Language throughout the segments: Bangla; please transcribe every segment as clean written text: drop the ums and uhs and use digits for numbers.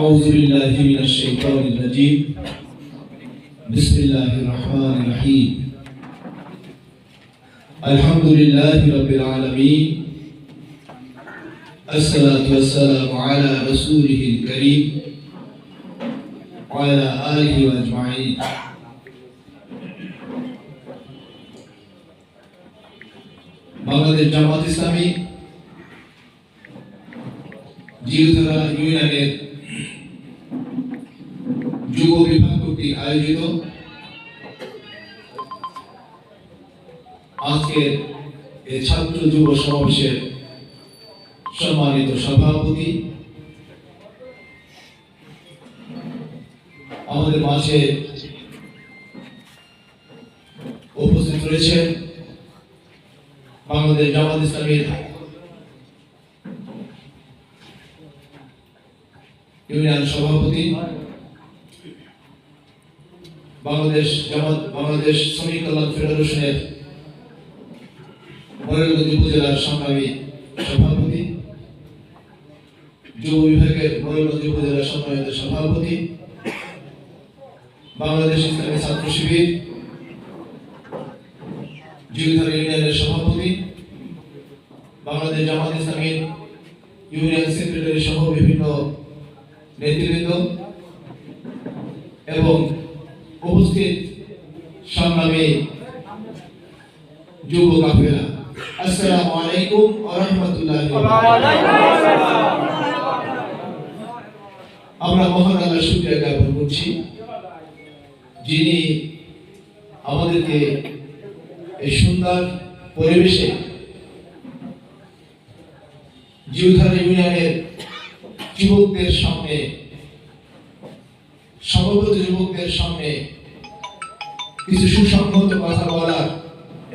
أعوذ بالله من الشيطان الرجيم بسم الله الرحمن الرحيم الحمد لله رب العالمين الصلاة والسلام على رسوله الكريم وعلى آله أجمعين বাংলাদেশ জামাত ইসলামী জিউধরা ইউনিয়নের যুব বিভাগ কর্তৃক আয়োজিত আজকের এই ছাত্র যুব সমাবেশের সম্মানিত সভাপতি আমাদের মাঝে উপস্থিত রয়েছেন বাংলাদেশ জামাত ইসলামীর ইউনিয়ন সভাপতি বাংলাদেশ শ্রমিক কল্যাণ ফেডারেশনের ময়ূরগঞ্জ উপজেলার সংগ্রামী সভাপতি যুব বিভাগের ময়ূরগঞ্জ উপজেলার সম্মানিত সভাপতি বাংলাদেশ ইসলামী ছাত্র শিবির জিউধরা ইউনিয়নের সভাপতি বাংলাদেশ জামাত ইসলামীর ইউনিয়ন সেক্রেটারি সহ বিভিন্ন নেতৃবৃন্দ এবং উপস্থিত সংগ্রামী যুব কাফেলা, আসসালামু আলাইকুম ওয়া রাহমাতুল্লাহি ওয়া বারাকাতুহু। আমরা মহান আল্লাহর শুকরিয়া জ্ঞাপন করছি যিনি আমাদেরকে এই সুন্দর পরিবেশে জিউধরা ইউনিয়নের যুবকদের সামনে সমবেত যুবকদের সামনে কিছু সুসংহত কথা বলার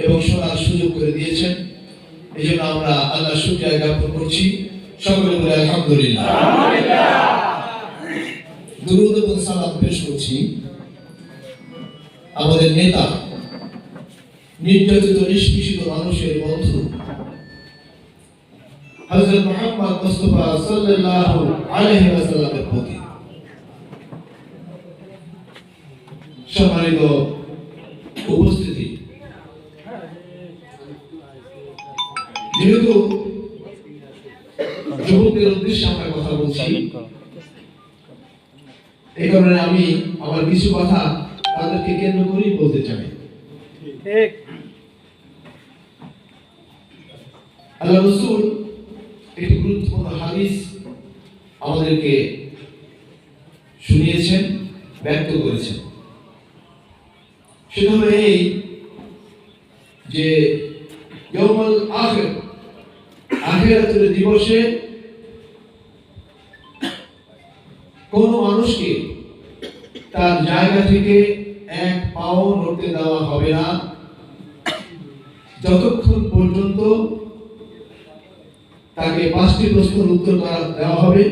এবং শোনার সুযোগ করে দিয়েছেন। এই জন্য আমরা আল্লাহর শুকরিয়া জ্ঞাপন করছি। সকলে বলে আলহামদুলিল্লাহ। দুরূদ এবং সালাম পেশ করছি আমাদের নেতা, নির্যাতিত নিষ্পেষিত মানুষের বন্ধু হযরত মুহাম্মদ মুস্তাফা সাল্লাল্লাহু আলাইহি ওয়াসাল্লামের প্রতি। সম্মানিত উপস্থিতি, যেহেতু যুবকদের উদ্দেশ্যে আমরা কথা বলছি, এই কারণে আমি আমার কিছু কথা তাদেরকে কেন্দ্র করেই বলতে চাই। আল্লাহ রাসূল একটি গুরুত্বপূর্ণ হাদিস আমাদেরকে শুনিয়েছেন, ব্যক্ত করেছেন। সেটা হলো এই যে ইয়াউমুল আখির, আখিরাতের দিবসে কোন মানুষকে তার জায়গা থেকে এক পাও নড়তে দেওয়া হবে না যতক্ষণ পর্যন্ত তাকে 5টি প্রশ্নের উত্তর দেওয়া হবে,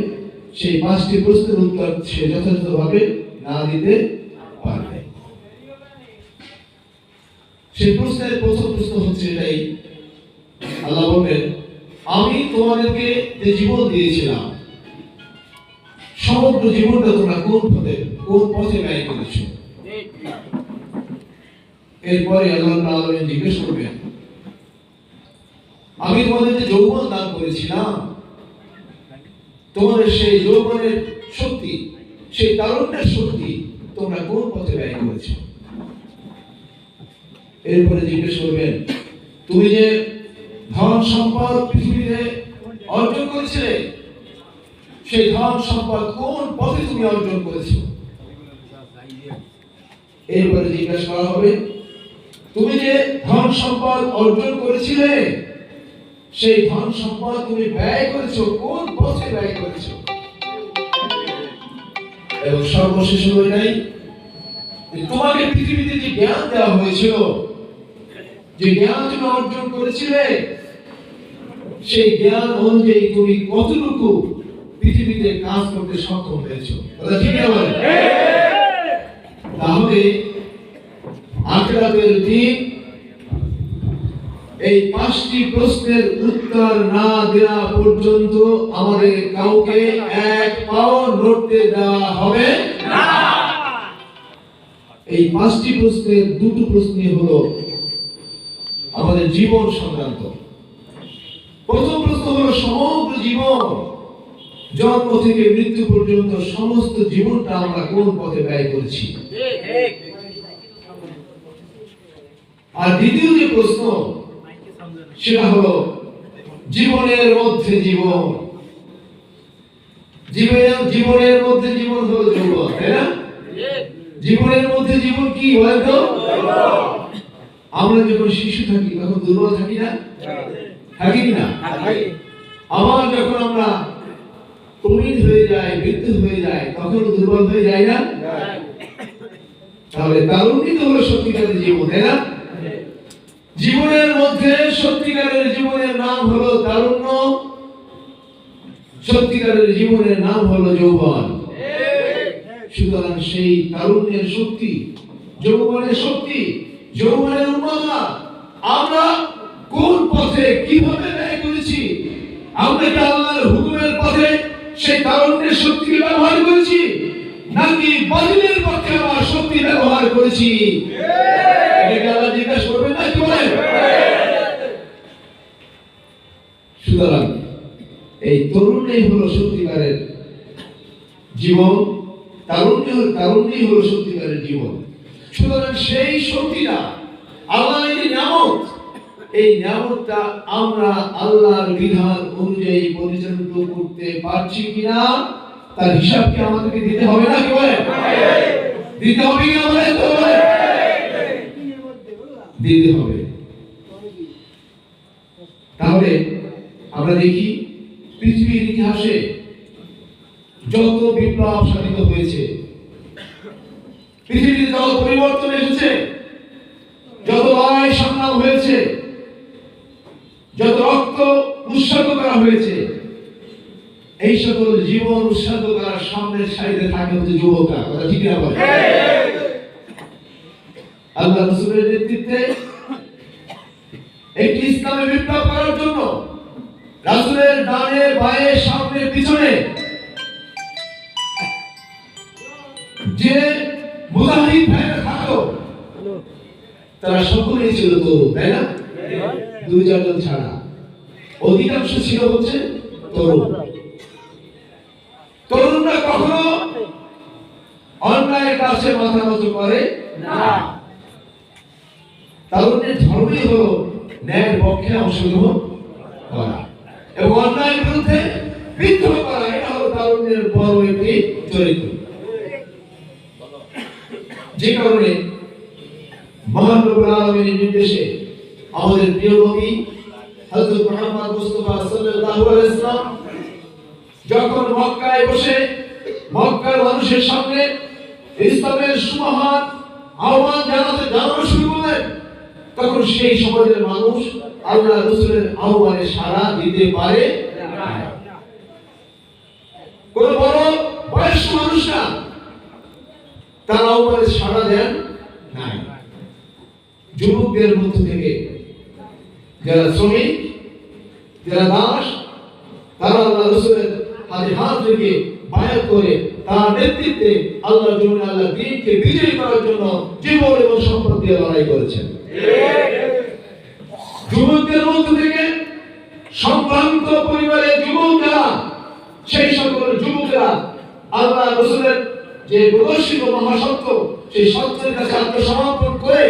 সেই 5টি প্রশ্নের উত্তর সে যথাযথভাবে না দিতে পারবে। সেই প্রশ্নের প্রথম প্রশ্ন হচ্ছে এটাই, আল্লাহ বলেন, আমি তোমাদেরকে যে জীবন দিয়েছিলাম সমগ্র জীবনটা তোমরা কোন পথে ব্যয় করেছো? এরপরে আল্লাহ তাআলা জিজ্ঞেস করবেন, আমি তোমাদেরকে যৌবন দান করেছিলাম, তোমাদের সেই যৌবনের শক্তি, সেই তারুণ্যের শক্তি তোমরা কোন পথে ব্যয় করেছো? এরপরে জিজ্ঞেস করবেন, তুমি যে ধন সম্পদ পৃথিবীতে অর্জন করেছিলে, সেই ধন সম্পদ কোন পথে তুমি অর্জন করেছো? এরপরে জিজ্ঞাসা করা হবে, তুমি যে ধন সম্পদ অর্জন করেছিলে, সেই ধন সম্পদ তুমি ব্যয় করেছো কোন পথে ব্যয় করেছো? এবং সর্বশেষ হলো এটাই, তোমাকে পৃথিবীতে যে জ্ঞান দেওয়া হয়েছিল, যে জ্ঞান তুমি অর্জন করেছিলে, সেই জ্ঞান অনুযায়ী তুমি কতটুকু পৃথিবীতে কাজ করতে সক্ষম হয়েছো? কথা ঠিক আছে? তাহলে আখিরাতের দিন এই 5টি প্রশ্নের উত্তর না দেওয়া পর্যন্ত আমাদের কাউকে এক পাও নড়তে দেওয়া হবে না। এই 5টি প্রশ্নের দুটো প্রশ্নই হলো আমাদের জীবন সংক্রান্ত। প্রথম প্রশ্ন হলো সমগ্র জীবন, জন্ম থেকে মৃত্যু পর্যন্ত সমস্ত জীবনটা আমরা কোন পথে ব্যয় করেছি। আর দ্বিতীয় যে প্রশ্ন সেটা হলো জীবনের মধ্যে জীবন। জীবনের মধ্যে জীবন হলো যৌবন, তাই না? জীবনের মধ্যে জীবন কি বলতো? আমরা যখন শিশু থাকি তখন দুর্বল থাকি না? থাকি না? আবার যখন আমরা প্রবীণ হয়ে যাই, বৃদ্ধ হয়ে যাই, তখন দুর্বল হয়ে যায় না? তাহলে তারুণ্য হলো সত্যিকারের জীবন, তাই না? জীবনের মধ্যে সত্যিকারের জীবনের নাম হলো তারুণ্য, সত্যিকারের জীবনের নাম হলো যৌবন। সুতরাং সেই তারুণ্যের শক্তি, যৌবনের শক্তি, যৌবনের উন্মাদনা আমরা কোন পথে কিভাবে ব্যয় করেছি? আমরা কি আল্লাহর হুকুমের পথে সেই তারুণ্যের শক্তিকে ব্যবহার করেছি, নাকি বাতিলের পক্ষে আমার শক্তি ব্যবহার করেছি? এটাকে আল্লাহ জিজ্ঞাসা করবেন না, কি বলেন? সুতরাং এই তরুণই হলো সত্যিকারের জীবন, তারুণ্যই হলো সত্যিকারের জীবন। সুতরাং সেই শক্তিটা আল্লাহর এই নিয়ামত, এই নিয়ামতটা আমরা আল্লাহর বিধান অনুযায়ী পরিচালিত করতে পারছি কিনা তার হিসাব কি আমাদেরকে দিতে হবে না? কি বলেন? দিতে হবে কি আমাদের? দিতে হবে। তাহলে আমরা দেখি পৃথিবীর ইতিহাসে যত বিপ্লব সাধিত হয়েছে, পৃথিবীতে যত পরিবর্তন এসেছে, যত লড়াই সংগ্রাম হয়েছে, যত রক্ত উৎসর্গ করা হয়েছে, এই সকল জীবন উৎসর্গ করার সামনের সারিতে থাকে হচ্ছে যুবকরা। কথা ঠিক না বলে? আল্লাহ রাসূলের নেতৃত্বে একটি ইসলামী বিপ্লব করার জন্য রাসূলের ডানে বায়ে সামনে পিছনে যে মুজাহিদ ভাইরা থাকতো তারা সকলেই ছিল তরুণ, তাই না? 2-4 জন ছাড়া অধিকাংশ ছিল হচ্ছে তরুণ। তরুণরা কখনো অন্যায়ের কাছে মাথা নত করে না। তারুণ্যের ধর্মই হলো ন্যায়ের পক্ষে অংশগ্রহণ করা এবং অন্যায়ের বিরুদ্ধে বিদ্রোহ করা। এটা হলো তারুণ্যের বড় একটি চরিত্র। যে কারণে মহান রব্বুল আলামিনের নির্দেশে আমাদের প্রিয় নবী হযরত মুহাম্মদ মুস্তাফা সাল্লাল্লাহু আলাইহি ওয়াসাল্লাম যখন মক্কায় বসে মক্কার মানুষের সামনে ইসলামের সুমহান আহ্বান জানানো শুরু করলেন, তখন সেই সমাজের মানুষ আল্লাহ রাসূলের আহ্বানে সাড়া দিতে পারে না। কোন বড় বয়স্ক মানুষরা তার আহ্বানে সাড়া দেন নাই। যুবকদের মধ্য থেকে যারা শ্রমিক, যারা দাস, তারা আল্লাহ রাসূলের হাতে হাত রেখে বায়াত করে তার নেতৃত্বে আল্লাহর জন্য, আল্লাহর দ্বীনকে বিজয়ী করার জন্য জীবন এবং সম্পদ দিয়ে লড়াই করেছেন। যুবকদের মধ্য থেকে সম্ভ্রান্ত পরিবারের যুবকরা, সেই সকল যুবকরা আল্লাহ রাসূলের যে প্রদর্শিত মহাসত্য, সেই সত্যের কাছে আত্মসমর্পণ করে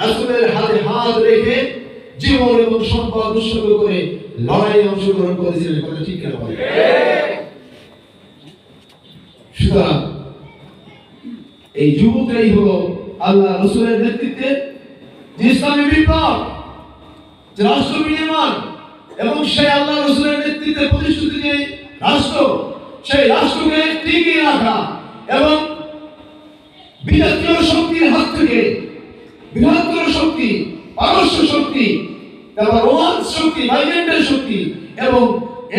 রাসূলের হাতে হাত রেখে জীবন এবং সম্পদ উৎসর্গ করে লড়াইয়ে অংশগ্রহণ করেছিলেন। কথা ঠিক কেন বলেন? সুতরাং এই যুবকরাই হলো আল্লাহ রাসূলের নেতৃত্বে যে ইসলামী বিপ্লব, যে রাষ্ট্র বিনির্মাণ এবং সেই আল্লাহ রাসূলের নেতৃত্বে প্রতিষ্ঠিত যে রাষ্ট্র, সেই রাষ্ট্রকে টিকিয়ে রাখা এবং বিজাতীয় শক্তির হাত থেকে বৃহত্তর শক্তি, পারস্য শক্তি, তারপর রোমান শক্তি, বাইজেন্টাইন শক্তি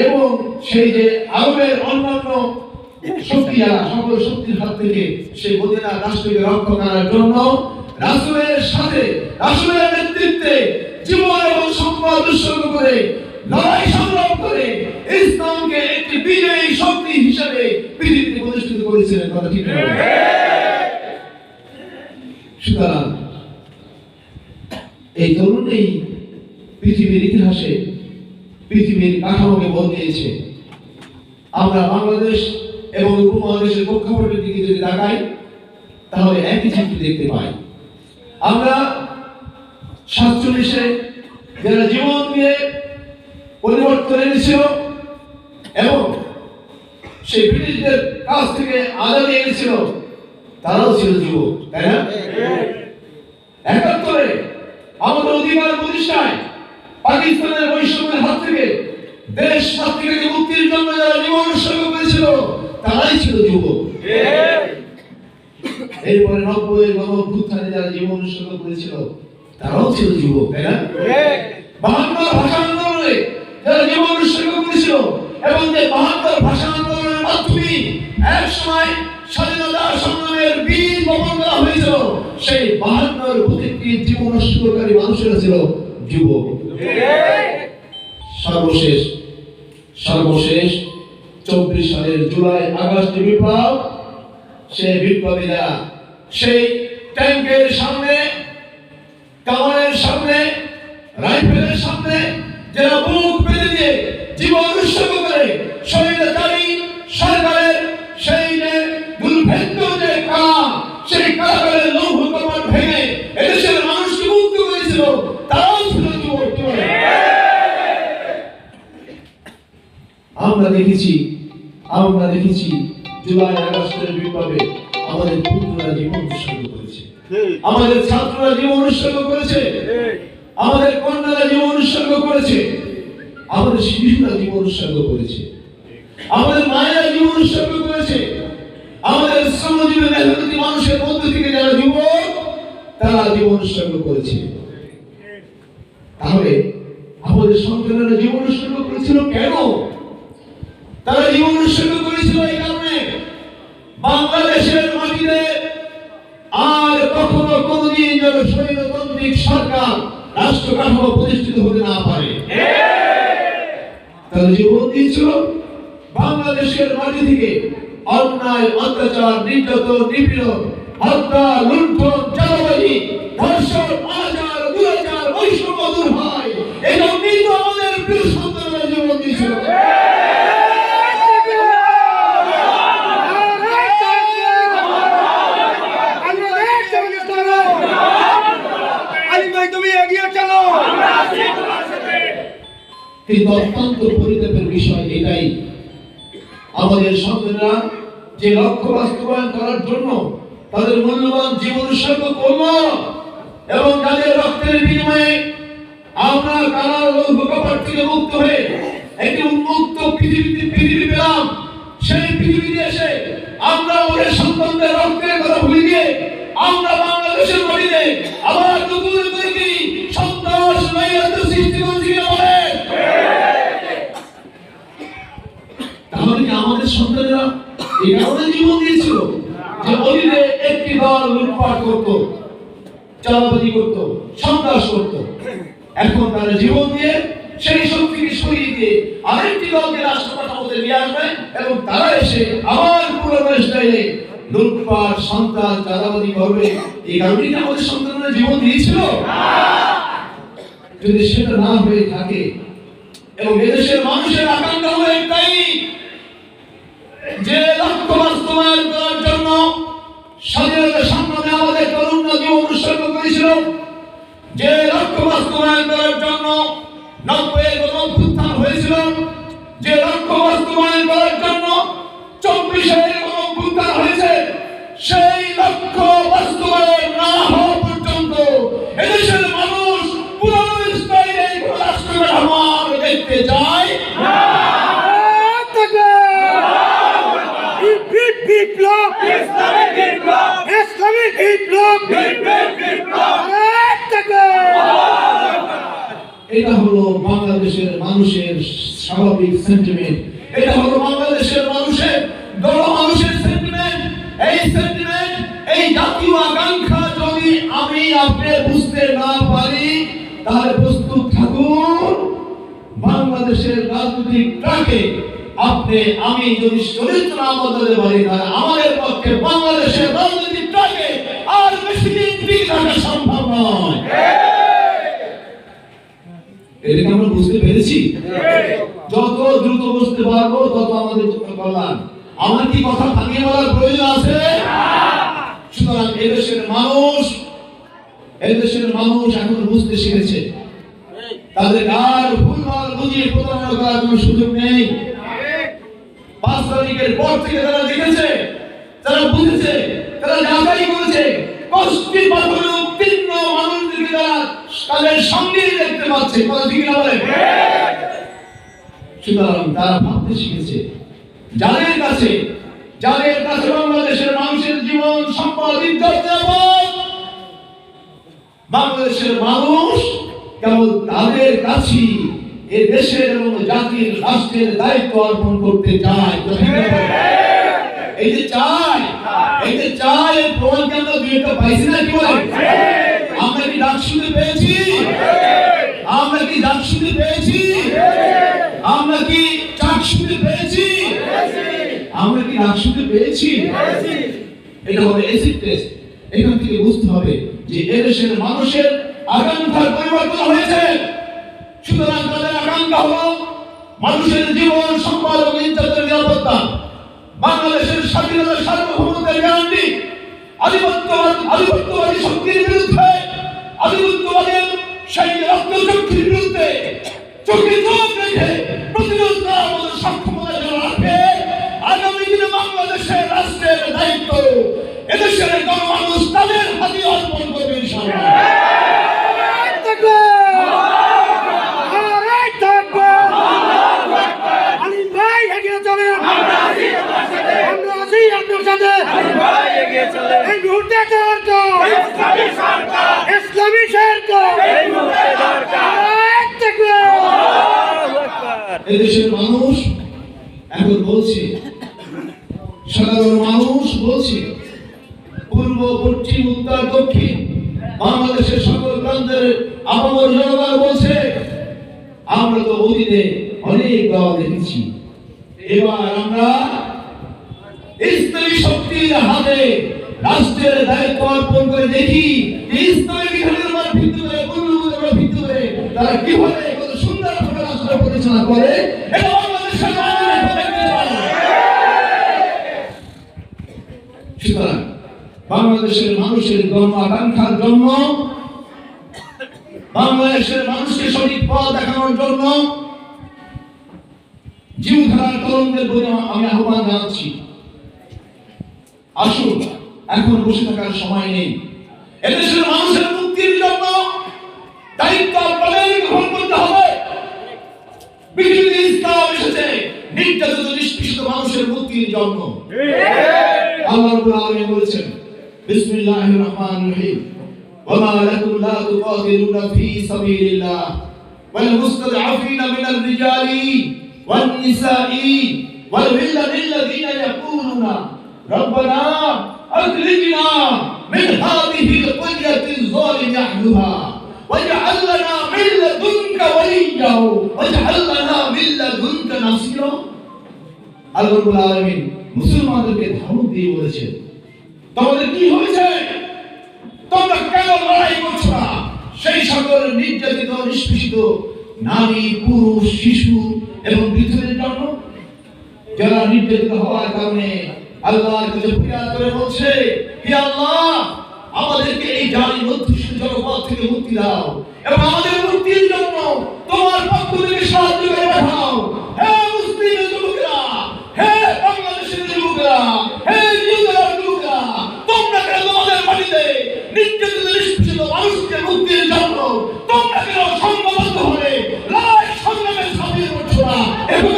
এবং সেই যে আরবের অন্যান্য শক্তি, সকল শক্তির হাত থেকে সেই মদিনার রাষ্ট্রকে রক্ষা করার জন্য রাসূলের সাথে, রাসূলের নেতৃত্বে জীবন এবং সম্পদ উৎসর্গ করে লড়াই সংগ্রাম করে ইসলামকে একটি বিজয়ী শক্তি হিসেবে পৃথিবীতে প্রতিষ্ঠিত করেছিলেন। কথা ঠিক না? সুতরাং এই তরুণই পৃথিবীর ইতিহাসে পৃথিবীর কাঠামোকে বদলিয়েছে। আমরা বাংলাদেশ এবং উপমহাদেশের প্রেক্ষাপটের দিকে যদি তাকাই তাহলে একই চিত্র দেখতে পাই। আমরা 47-এ যারা জীবন দিয়ে পরিবর্তন এনেছিল এবং সেই ব্রিটিশদের কাছ থেকে আজাদি এনেছিল, তারাও ছিল যুবক, তাই না? 71-এ আমাদের অধিকার প্রতিষ্ঠায় পাকিস্তানের বৈষম্যের হাত থেকে দেশ মাতৃকাকে মুক্তির জন্য যারা জীবন উৎসর্গ করেছিল তারাই ছিল যুবক। এরপরে 90-এর গণঅভ্যুত্থানে যারা জীবন উৎসর্গ করেছিল তারাও ছিল যুবক, তাই না? 72 ভাষা আন্দোলনে যারা জীবন উৎসর্গ করেছিল এবং যে 72 ভাষা আন্দোলনের মাধ্যমে এক সময় স্বাধীনতা সংগ্রামের বীজ বপন করা হয়েছিল, সেই 72 প্রতিটি জীবন উৎসর্গকারী মানুষেরা ছিল যুবক। সর্বশেষ 24 সালের জুলাই আগস্ট বিপ্লব, সেই বিপ্লবীরা সেই ট্যাঙ্কের সামনে, কামানের সামনে, রাইফেলের সামনে যারা বুক পেতে দিয়ে জীবন উৎসর্গ করে স্বৈরাচারী সরকারের সেই যে দুর্ভেদ্য যে কালা, সেই কারাগারের লৌহ কপাট ভেঙে এদেশের মানুষকে মুক্ত করেছিল, তারাও ছিল যুবক। আমরা দেখেছি জুলাই আগস্টের বিপ্লবে আমাদের পুত্ররা জীবন উৎসর্গ করেছে, আমাদের ছাত্ররা জীবন উৎসর্গ করেছে, আমাদের কন্যারা জীবন উৎসর্গ করেছে, আমাদের শিশুরা জীবন উৎসর্গ করেছে, আমাদের মায়েরা জীবন উৎসর্গ করেছে, আমাদের শ্রমজীবী মেহনতি মানুষের মধ্য থেকে যারা যুবক তারা জীবন উৎসর্গ করেছে। তাহলে আমাদের সন্তানেরা জীবন উৎসর্গ করেছিল কেন? তারা জীবন উৎসর্গ করেছিল এই কারণে বাংলাদেশের মাটিতে আর কখনো কোনদিন যেন স্বৈরতান্ত্রিক সরকার রাষ্ট্র কাঠামো প্রতিষ্ঠিত হতে না পারে। তারা জীবন দিয়েছিল বাংলাদেশের মাটি থেকে অন্যায়, অত্যাচার, নির্যাতন, নিপীড়ন, হত্যা, লুণ্ঠন, চাঁদাবাজি, ধর্ষণ, অনাচার, দুরাচার, বৈষম্য দূর হয়, এই জন্যই তো আমাদের প্রিয় সন্তানরা জীবন দিয়েছিল। কিন্তু অত্যন্ত পরিতাপের বিষয় এটাই, আমাদের সন্তানরা যে লক্ষ্য বাস্তবায়ন করার জন্য তাদের মূল্যবান জীবন উৎসর্গ করল এবং যাদের রক্তের বিনিময়ে আমরা কারার লৌহ কপাট থেকে মুক্ত হয়ে একটি উন্মুক্ত পৃথিবী পেলাম, সেই পৃথিবীতে এসে আমরা আমাদের সন্তানদের রক্তের কথা ভুলে গিয়ে আমরা বাংলাদেশের মাটিতে আবার নতুন করে কি সন্ত্রাস নৈরাজ্য সৃষ্টি করছি বলে? তাহলে কি আমাদের সন্তানেরা এই কারণে জীবন দিয়েছিল যে অতীতে একটি দল লুটপাট করত, চাঁদাবাজি করত, সন্ত্রাস করত, এখন তারা জীবন দিয়ে সেই শক্তিকে সরিয়ে দিয়ে আরেকটি দলকে রাষ্ট্র কাঠামোতে নিয়ে আসবে এবং তারা এসে আবার পুরনো স্টাইলে লুটপাট, সন্ত্রাস, চাঁদাবাজি করবে। এই কারণে কি আমাদের সন্তানরা জীবন দিয়েছিল? যদি সেটা না হয়ে থাকে এবং এদেশের মানুষের আকাঙ্ক্ষা হলো একটাই, যে লক্ষ্য বাস্তবায়ন করার জন্য স্বাধীনতা সংগ্রামে আমাদের তরুণরা জীবন উৎসর্গ করেছিল, যে লক্ষ্য বাস্তবায়ন করার জন্য 90-এর গণঅভ্যুত্থান হয়েছিল, যে লক্ষ্য বাস্তবায়ন করার জন্য 24-এর গণঅভ্যুত্থান হয়েছে, সেই লক্ষ্য বাস্তবায়ন না হওয়া পর্যন্ত এদেশের মানুষ পুরনো স্টাইলে রাষ্ট্র কাঠামো দেখতে চায় না। বিপ্লব, ইসলামিক বিপ্লব, ইসলামিক বিপ্লব, বিপ্লব। এটা হলো বাংলাদেশের মানুষের স্বাভাবিক সেন্টিমেন্ট, এটা হলো বাংলাদেশের মানুষের গণমানুষের সেন্টিমেন্ট। এই সেন্টিমেন্ট, এই জাতীয় আকাঙ্ক্ষা যদি আমি আপনি বুঝতে না পারি তাহলে বাংলাদেশের রাজনৈতিক ট্র্যাকে আপনি আমি যদি চরিত্র না বদলাতে পারি তাহলে আমাদের পক্ষে বাংলাদেশের রাজনৈতিক ট্র্যাকে আর বেশি দিন টিকে থাকা সম্ভব নয়। এটাকে আমরা বুঝতে পেরেছি? যত দ্রুত বুঝতে পারবো তত আমাদের জন্য কল্যাণ। আমার কি কথা ভাঙিয়ে বলার প্রয়োজন আছে? সুতরাং এদেশের মানুষ এখন বুঝতে শিখেছে, তাদের আর ভুলভাল বুঝিয়ে প্রতারণা করার কোনো সুযোগ নেই। 5 তারিখের পর থেকে তারা দেখেছে, তারা বুঝেছে, তারা যাচাই করেছে, কষ্টের পাথরে উত্তীর্ণ মানুষদেরকে তারা তাদের সঙ্গে দেখতে পাচ্ছে। কথা ঠিক না বলেন? সুতরাং তারা ভাবতে শিখেছে, যাদের কাছে বাংলাদেশের মানুষের জীবন সম্পদ ইজ্জত নিরাপদ, বাংলাদেশের মানুষ কেবল তাদের কাছে এই দেশের এবং জাতির রাষ্ট্রের দায়িত্ব অর্পণ করতে চায়। এই যে চায় এর প্রমাণ কি আমরা দুই একটা পাইছি না? কি বলেন? আমরা কি ডাক শুনতে পেয়েছি? আমরা কি ডাক শুনতে পেয়েছি? আমরা কি চাক শুনতে পেয়েছি? আমরা কি ডাক শুনতে পেয়েছি? এটা হবে এসিড টেস্ট। এখান থেকে বুঝতে হবে যে এদেশের মানুষের আকাঙ্ক্ষার পরিবর্তন হয়েছে। সুতরাং তাদের আকাঙ্ক্ষা হলো মানুষের জীবন সম্পদ এবং ইজ্জতের নিরাপত্তা, বাংলাদেশের স্বাধীনতা সার্বভৌমত্বের গ্যারান্টি, আধিপত্যবাদী শক্তির বিরুদ্ধে, আধিপত্যবাদের সেই রক্তচক্ষুর বিরুদ্ধে চোখে চোখ রেখে প্রতিরোধ করার মতো সক্ষমতা যারা রাখে, আগামী দিনে বাংলাদেশের রাষ্ট্রের দায়িত্ব এদেশের গণমানুষ তাদের হাতে অর্পণ করবে ইনশাআল্লাহ। এদেশের মানুষ এখন বলছে, সাধারণ মানুষ বলছে, পূর্ব পশ্চিম উত্তর দক্ষিণ বাংলাদেশের সকল প্রান্তের আপামর জনগণ বলছে, আমরা তো অতীতে অনেক দল দেখেছি, এবার আমরা ইসলামী শক্তির হাতে রাষ্ট্রের দায়িত্ব অর্পণ করে দেখি ইসলামী বিধানের উপর ভিত্তি করে, মূল্যবোধের উপর ভিত্তি করে তারা কিভাবে কত সুন্দরভাবে রাষ্ট্র পরিচালনা করে। এটা বাংলাদেশের সুতরাং বাংলাদেশের মানুষের গণ আকাঙ্ক্ষার জন্য, বাংলাদেশের মানুষকে সঠিক পথ দেখানোর জন্য জীবধারার তরুণদের প্রতি আমি আহ্বান জানাচ্ছি, আসুন এখন বসে থাকার সময় নেই। এদেশের মানুষের মুক্তির জন্য দায়িত্ব আপনাদের গ্রহণ করতে হবে। বিজেপি ইসলাম এসেছে নির্যাতিত নিষ্পেষিত মানুষের মুক্তির জন্য। আল্লাহ রাব্বুল আলামিন বলেছেন, বিসমিল্লাহির রহমানির রহিম, ওয়া মা লাকুম লা তুকাতিলুনা ফি সাবিলিল্লাহ ওয়াল মুস্তাদআফিনা মিনার রিজালি ওয়ান নিসাই ওয়াল ওয়াল্লাযীনা ইয়াকুলুনা রব্বানা আখরিজনা মিন হাযিহিল ক্বরিয়াতিল যালিম আহলুহা ওয়াজআল লানা মিন লাদুনকা ওয়ালিয়্যা ওয়াজআল লানা মিন লাদুনকা নাসীরা। আল্লাহ রাব্বুল আলামিন মুসলমানদেরকে ধমক দিয়ে বলেছেন, তোমাদের কি হয়েছে? তোমরা কেন লড়াই করছো না সেই সকল নির্যাতিত নিষ্পেষিত নারী, পুরুষ, শিশু এবং বৃদ্ধদের জন্য, যারা নির্যাতিত হওয়ার কারণে আল্লাহর কাছে ফরিয়াদ করে বলছে, হে আল্লাহ, আমাদেরকে এই জালিম অধ্যুষিত জনপদ থেকে মুক্তি দাও এবং আমাদের মুক্তির জন্য তোমার পক্ষ থেকে সাহায্য করে পাঠাও। হে মুসলিম যুবকেরা, হে বাংলাদেশের যুবকেরা, হে যুবকেরা, তোমরা কেন তোমাদের মাটিতে নির্যাতিত নিষ্পেষিত মানুষকে মুক্তির জন্য তোমরা কেন সংঘবদ্ধ হয়ে লড়াই সংগ্রামে ঝাঁপিয়ে পড়ছো না? এবং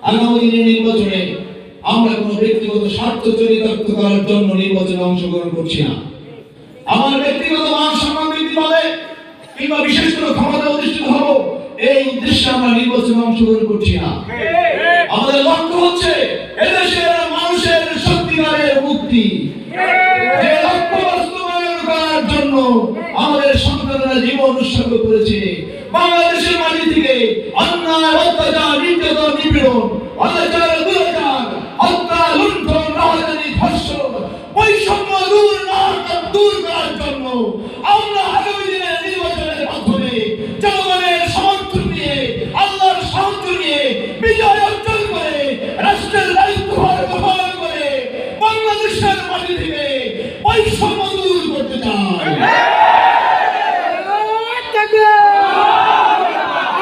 আগামী দিনের নির্বাচনে আমরা কোন ব্যক্তিগত স্বার্থ চরিতার্থ করার জন্য নির্বাচনে অংশগ্রহণ করছি না। আমার ব্যক্তিগত মান সম্মান বৃদ্ধি পাবে, কিংবা বিশেষ করে ক্ষমতা অধিষ্ঠিত হব এই উদ্দেশ্যে আমরা নির্বাচনে অংশগ্রহণ করছি না। আমাদের লক্ষ্য হচ্ছে এদেশের মানুষের সত্যিকারের মুক্তি। যে লক্ষ্য বাস্তবায়ন করার জন্য আমাদের সন্তানেরা জীবন উৎসর্গ করেছে। বাংলাদেশের মাটি থেকে অন্যায়, অত্যাচার, নির্যাতন, নিপীড়ন, অনাচার, দুরাচার, হত্যা, লুণ্ঠন, রাজনীতি, ধর্ষণ, বৈষম্য দূর করার জন্য আমরা আগামী দিনের নির্বাচনের মাধ্যমে জনগণের সমর্থন নিয়ে, আল্লাহর সাহায্য নিয়ে বিজয় অর্জন করে রাষ্ট্রের দায়িত্বভার গ্রহণ করে বাংলাদেশের মাটি থেকে বৈষম্য দূর করতে চাই।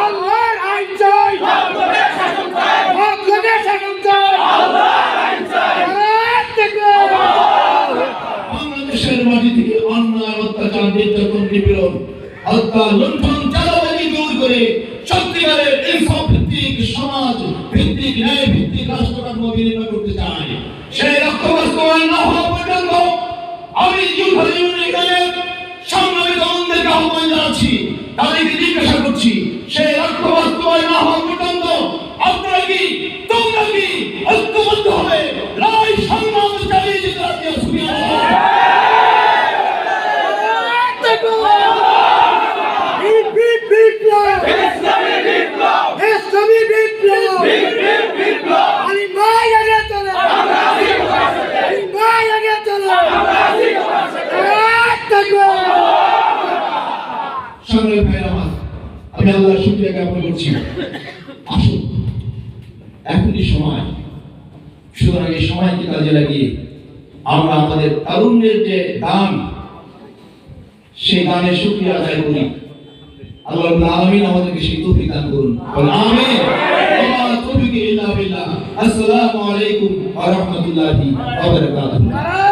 আল্লাহর আইন চাই, বাংলাদেশ শাসন চাই, বাংলাদেশ শাসন চাই, আল্লাহর আইন চাই। বাংলাদেশের মাটি থেকে অন্যায়, অত্যাচার, নির্যাতন, নিপীড়ন, হত্যা, লুণ্ঠন, চাঁদাবাজি দূর করে সত্যিকারের ইনসাফ ভিত্তিক সমাজ ভিত্তিক, ন্যায় ভিত্তিক রাষ্ট্র কাঠামো বিনির্মাণ করতে চাই। সেই লক্ষ্য বাস্তবায়ন না হওয়া পর্যন্ত আমি ইউনিয়নের সংগ্রামী দলদেরকে আহ্বান জানাচ্ছি, তাদেরকে জিজ্ঞাসা করছি, সেই লক্ষ্য বাস্তবায়ন না হওয়া পর্যন্ত আপনারা কি, তোমরা কি ঐক্যবদ্ধ হবে লড়াই সংগ্রাম চালিয়ে যেতে রাজি আছো? সংগ্রামী ভাইরা আমার, আমি আল্লাহর শুকরিয়া জ্ঞাপন করছি। আসুন, এখনই সময়। সুতরাং এই সময়কে কাজে লাগিয়ে আমরা আমাদের তারুণ্যের যে দান, সেই দানের শুকরিয়া আদায় করি। আল্লাহ রাব্বুল আলামিন আমাদেরকে সেই তৌফিক দান করুন। আমিন। ওয়া তৌফিক ইল্লা বিল্লাহ। আসসালামু আলাইকুম ওয়া রাহমাতুল্লাহি ওয়া বারাকাতুহু।